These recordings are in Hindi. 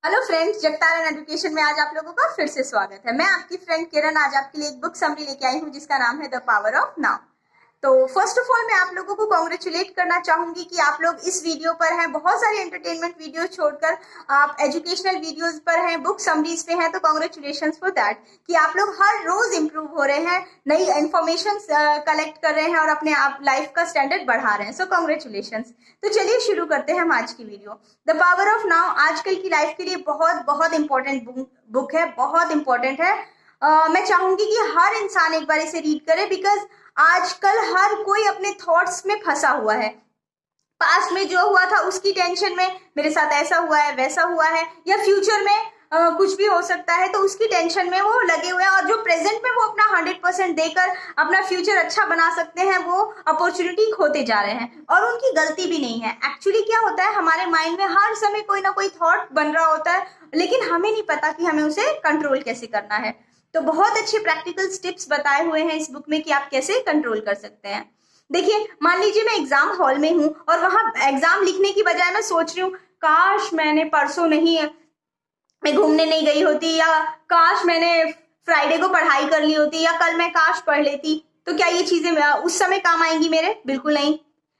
हेलो फ्रेंड्स, जगतारन एजुकेशन में आज आप लोगों का फिर से स्वागत है। मैं आपकी फ्रेंड किरण आज आपके लिए एक बुक समरी लेके आई हूँ जिसका नाम है द पावर ऑफ नाउ। तो फर्स्ट ऑफ ऑल मैं आप लोगों को कॉन्ग्रेचुलेट करना चाहूंगी कि आप लोग इस वीडियो पर हैं। बहुत सारे एंटरटेनमेंट वीडियो छोड़कर आप एजुकेशनल वीडियोस पर हैं, बुक समरीज पे हैं। तो कॉन्ग्रेचुलेशन फॉर दैट कि आप लोग हर रोज इंप्रूव हो रहे हैं, नई इंफॉर्मेशन कलेक्ट कर रहे हैं और अपने आप लाइफ का स्टैंडर्ड बढ़ा रहे हैं। So congratulation. तो चलिए शुरू करते हैं हम आज की video. The power of now आजकल की लाइफ के लिए बहुत बहुत इंपॉर्टेंट बुक है, बहुत इंपॉर्टेंट है। मैं चाहूंगी कि हर इंसान एक बार इसे रीड करे, बिकॉज आजकल हर कोई अपने थॉट्स में फंसा हुआ है। पास्ट में जो हुआ था उसकी टेंशन में, मेरे साथ ऐसा हुआ है वैसा हुआ है, या फ्यूचर में कुछ भी हो सकता है तो उसकी टेंशन में वो लगे हुए हैं। और जो प्रेजेंट में वो अपना 100% देकर अपना फ्यूचर अच्छा बना सकते हैं वो अपॉर्चुनिटी खोते जा रहे हैं। और उनकी गलती भी नहीं है। एक्चुअली क्या होता है, हमारे माइंड में हर समय कोई ना कोई थॉट बन रहा होता है, लेकिन हमें नहीं पता कि हमें उसे कंट्रोल कैसे करना है। तो बहुत अच्छे प्रैक्टिकल टिप्स बताए हुए हैं इस बुक में कि आप कैसे कंट्रोल कर सकते हैं। देखिए, मान लीजिए मैं एग्जाम हॉल में हूँ और वहां एग्जाम लिखने की बजाय मैं सोच रही हूँ काश मैंने परसों नहीं, मैं घूमने नहीं गई होती, या काश मैंने फ्राइडे को पढ़ाई कर ली होती, या कल मैं काश पढ़ लेती। तो क्या ये चीजें उस समय काम आएंगी मेरे? बिल्कुल नहीं।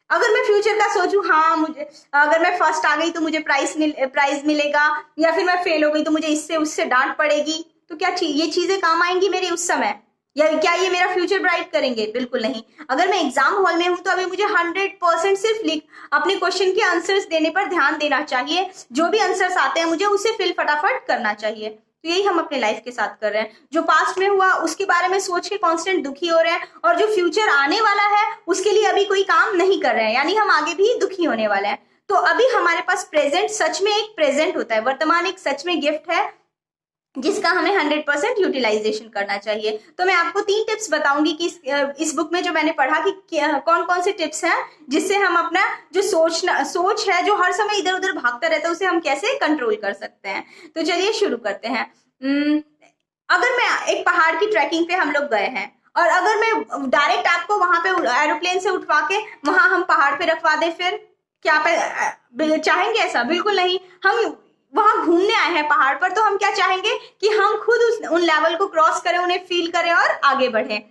अगर मैं फ्यूचर का सोचूं, हाँ मुझे अगर मैं फर्स्ट आ गई तो मुझे प्राइज मिलेगा, या फिर मैं फेल हो गई तो मुझे इससे उससे डांट पड़ेगी, तो क्या ये चीजें काम आएंगी मेरी उस समय? या क्या ये मेरा फ्यूचर ब्राइट करेंगे? बिल्कुल नहीं। अगर मैं एग्जाम हॉल में हूं तो अभी मुझे 100% सिर्फ लिख अपने क्वेश्चन के आंसर्स देने पर ध्यान देना चाहिए। जो भी आंसर्स आते हैं मुझे उसे फिल फटाफट करना चाहिए। तो यही हम अपने लाइफ के साथ कर रहे हैं। जो पास्ट में हुआ उसके बारे में सोच के कांस्टेंट दुखी हो रहे हैं, और जो फ्यूचर आने वाला है उसके लिए अभी कोई काम नहीं कर रहे हैं, यानी हम आगे भी दुखी होने वाले हैं। तो अभी हमारे पास प्रेजेंट सच में एक प्रेजेंट होता है, वर्तमान एक सच में गिफ्ट है जिसका हमें 100% यूटिलाइजेशन करना चाहिए। तो मैं आपको 3 टिप्स बताऊंगी कि इस बुक में जो मैंने पढ़ा कि कौन कौन से टिप्स हैं जिससे हम अपना जो सोच है जो हर समय इधर उधर भागता रहता है उसे हम कैसे कंट्रोल कर सकते हैं। तो चलिए शुरू करते हैं। अगर मैं एक पहाड़ की ट्रैकिंग पे हम लोग गए हैं, और अगर मैं डायरेक्ट आपको वहां पे एरोप्लेन से उठवा के वहां हम पहाड़ पे रखवा दे, फिर क्या आप चाहेंगे ऐसा? बिल्कुल नहीं। हम वहां घूमने आए हैं पहाड़ पर, तो हम क्या चाहेंगे कि हम खुद उन लेवल को क्रॉस करें, उन्हें फील करें और आगे बढ़ें।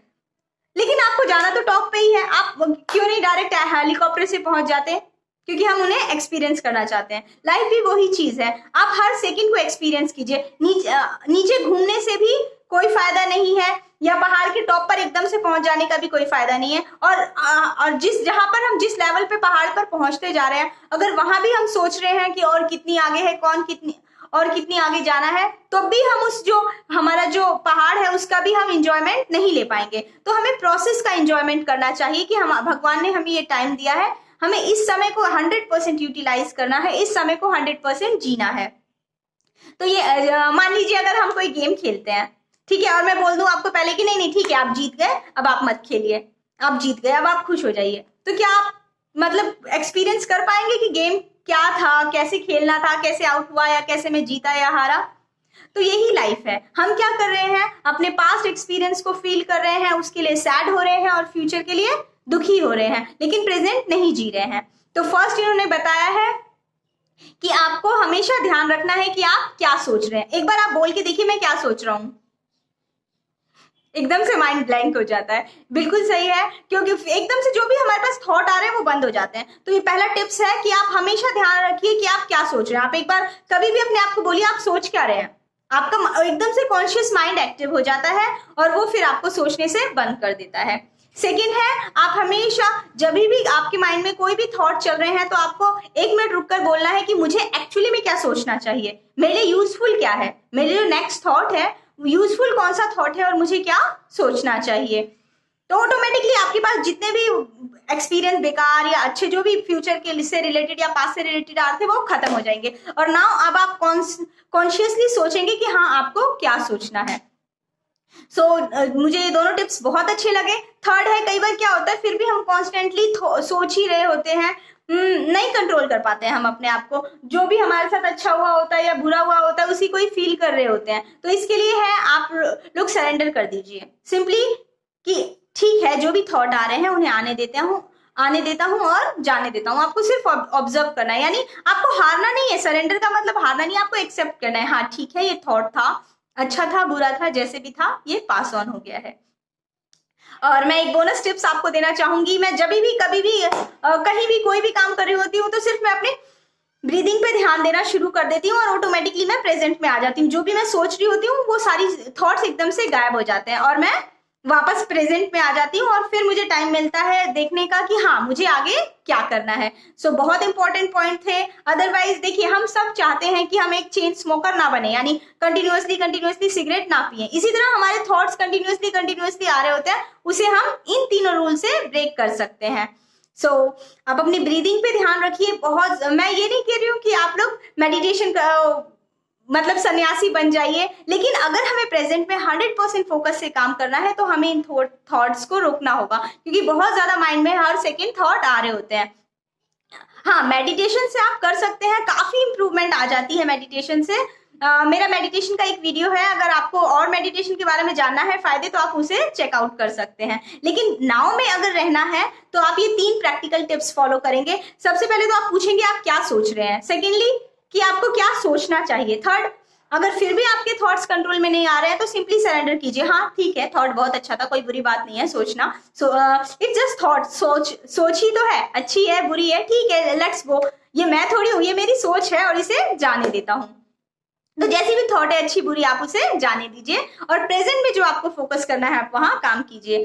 लेकिन आपको जाना तो टॉप पे ही है, आप क्यों नहीं डायरेक्ट हेलीकॉप्टर से पहुंच जाते हैं? क्योंकि हम उन्हें एक्सपीरियंस करना चाहते हैं। लाइफ भी वही चीज है, आप हर सेकंड को एक्सपीरियंस कीजिए। नीचे घूमने से भी कोई फायदा नहीं है, या पहाड़ के टॉप पर एकदम से पहुंच जाने का भी कोई फायदा नहीं है। और जहां पर हम जिस लेवल पे पहाड़ पर पहुंचते जा रहे हैं, अगर वहां भी हम सोच रहे हैं कि और कितनी आगे है, कितनी आगे जाना है, तो भी हम उस जो हमारा जो पहाड़ है उसका भी हम इंजॉयमेंट नहीं ले पाएंगे। तो हमें प्रोसेस का इंजॉयमेंट करना चाहिए कि हम भगवान ने हमें ये टाइम दिया है, हमें इस समय को 100% यूटिलाइज करना है, इस समय को 100% जीना है। तो ये मान लीजिए अगर हम कोई गेम खेलते हैं, ठीक है, और मैं बोल दूं आपको पहले कि नहीं नहीं ठीक है आप जीत गए, अब आप मत खेलिए, आप जीत गए अब आप खुश हो जाइए, तो क्या आप मतलब एक्सपीरियंस कर पाएंगे कि गेम क्या था, कैसे खेलना था, कैसे आउट हुआ, या कैसे मैं जीता या हारा? तो यही लाइफ है। हम क्या कर रहे हैं, अपने पास्ट एक्सपीरियंस को फील कर रहे हैं, उसके लिए सैड हो रहे हैं और फ्यूचर के लिए दुखी हो रहे हैं, लेकिन प्रेजेंट नहीं जी रहे हैं। तो फर्स्ट इन्होंने बताया है कि आपको हमेशा ध्यान रखना है कि आप क्या सोच रहे हैं। एक बार आप बोल के देखिए मैं क्या सोच रहा हूं। एकदम से माइंड ब्लैंक हो जाता है। बिल्कुल सही है, क्योंकि एकदम से जो भी हमारे पास थॉट आ रहे हैं वो बंद हो जाते हैं। तो ये पहला टिप्स है कि आप हमेशा ध्यान रखिए कि आप क्या सोच रहे हैं। आप एक बार कभी भी अपने आप को बोलिए आप सोच क्या रहे हैं, आपका एकदम से कॉन्शियस माइंड एक्टिव हो जाता है और वो फिर आपको सोचने से बंद कर देता है। सेकेंड है, आप हमेशा जब भी आपके माइंड में कोई भी थॉट चल रहे हैं तो आपको 1 मिनट रुककर बोलना है कि मुझे एक्चुअली में क्या सोचना चाहिए, मेरे लिए यूजफुल क्या है, मेरे जो नेक्स्ट थॉट है यूजफुल कौन सा थॉट है और मुझे क्या सोचना चाहिए। तो ऑटोमेटिकली आपके पास जितने भी एक्सपीरियंस बेकार या अच्छे जो भी फ्यूचर के से रिलेटेड या पास से रिलेटेड आते वो खत्म हो जाएंगे, और नाउ अब आप कॉन्शियसली सोचेंगे कि हाँ आपको क्या सोचना है। मुझे ये दोनों टिप्स बहुत अच्छे लगे। थर्ड है, कई बार क्या होता है फिर भी हम कॉन्स्टेंटली सोच ही रहे होते हैं, नहीं कंट्रोल कर पाते हैं हम अपने आप को। जो भी हमारे साथ अच्छा हुआ होता है या बुरा हुआ होता है उसी को ही फील कर रहे होते हैं। तो इसके लिए है आप लोग सरेंडर कर दीजिए सिंपली कि ठीक है जो भी थॉट आ रहे हैं उन्हें आने देते हैं, आने देता हूँ और जाने देता हूँ। आपको सिर्फ ऑब्जर्व करना है, यानी आपको हारना नहीं है। सरेंडर का मतलब हारना नहीं है, आपको एक्सेप्ट करना है। हाँ ठीक है, ये थॉट था, अच्छा था, बुरा था, जैसे भी था, ये पास ऑन हो गया है। और मैं एक बोनस टिप्स आपको देना चाहूंगी। मैं जब भी कभी भी कहीं भी कोई भी काम कर रही होती हूँ तो सिर्फ मैं अपने ब्रीदिंग पे ध्यान देना शुरू कर देती हूँ और ऑटोमेटिकली मैं प्रेजेंट में आ जाती हूँ। जो भी मैं सोच रही होती हूँ वो सारी थॉट्स एकदम से गायब हो जाते हैं और मैं वापस प्रेजेंट में आ जाती हूँ और फिर मुझे टाइम मिलता है देखने का कि हाँ मुझे आगे क्या करना है। सो बहुत इंपॉर्टेंट पॉइंट थे। अदरवाइज देखिए, हम सब चाहते हैं कि हम एक चेन स्मोकर ना बने, यानी कंटिन्यूअसली सिगरेट ना पिए। इसी तरह हमारे थॉट्स कंटिन्यूअसली आ रहे होते हैं, उसे हम इन तीनों रूल से ब्रेक कर सकते हैं। सो आप अपनी ब्रीदिंग पे ध्यान रखिए। बहुत, मैं ये नहीं कह रही हूँ कि आप लोग मेडिटेशन मतलब सन्यासी बन जाइए, लेकिन अगर हमें प्रेजेंट में 100% फोकस से काम करना है तो हमें इन थॉट्स को रोकना होगा, क्योंकि बहुत ज्यादा माइंड में हर सेकेंड थॉट आ रहे होते हैं। हाँ, मेडिटेशन से आप कर सकते हैं, काफी इंप्रूवमेंट आ जाती है मेडिटेशन से। मेरा मेडिटेशन का एक वीडियो है, अगर आपको और मेडिटेशन के बारे में जानना है फायदे, तो आप उसे चेकआउट कर सकते हैं। लेकिन नाउ में अगर रहना है तो आप ये 3 प्रैक्टिकल टिप्स फॉलो करेंगे। सबसे पहले तो आप पूछेंगे आप क्या सोच रहे हैं। सेकेंडली, कि आपको क्या सोचना चाहिए। थर्ड, अगर फिर भी आपके थॉट्स कंट्रोल में नहीं आ रहे हैं तो सिंपली सरेंडर कीजिए। हाँ ठीक है, थॉट बहुत अच्छा था, कोई बुरी बात नहीं है सोचना। इट्स जस्ट थॉट, सोच ही तो है, अच्छी है बुरी है, ठीक है, लेट्स गो। ये मैं थोड़ी हूँ, ये मेरी सोच है और इसे जाने देता हूँ। तो जैसी भी थॉट है अच्छी बुरी, आप उसे जाने दीजिए और प्रेजेंट में जो आपको फोकस करना है आप वहां काम कीजिए।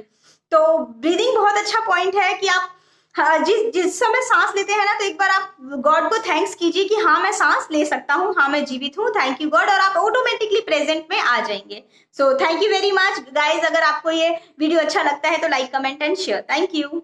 तो ब्रीदिंग बहुत अच्छा पॉइंट है कि आप जिस समय सांस लेते हैं ना, तो एक बार आप गॉड को थैंक्स कीजिए कि हाँ मैं सांस ले सकता हूँ, हाँ मैं जीवित हूँ, थैंक यू गॉड, और आप ऑटोमेटिकली प्रेजेंट में आ जाएंगे। So thank you very much guys. अगर आपको ये वीडियो अच्छा लगता है तो like, comment and share. Thank you.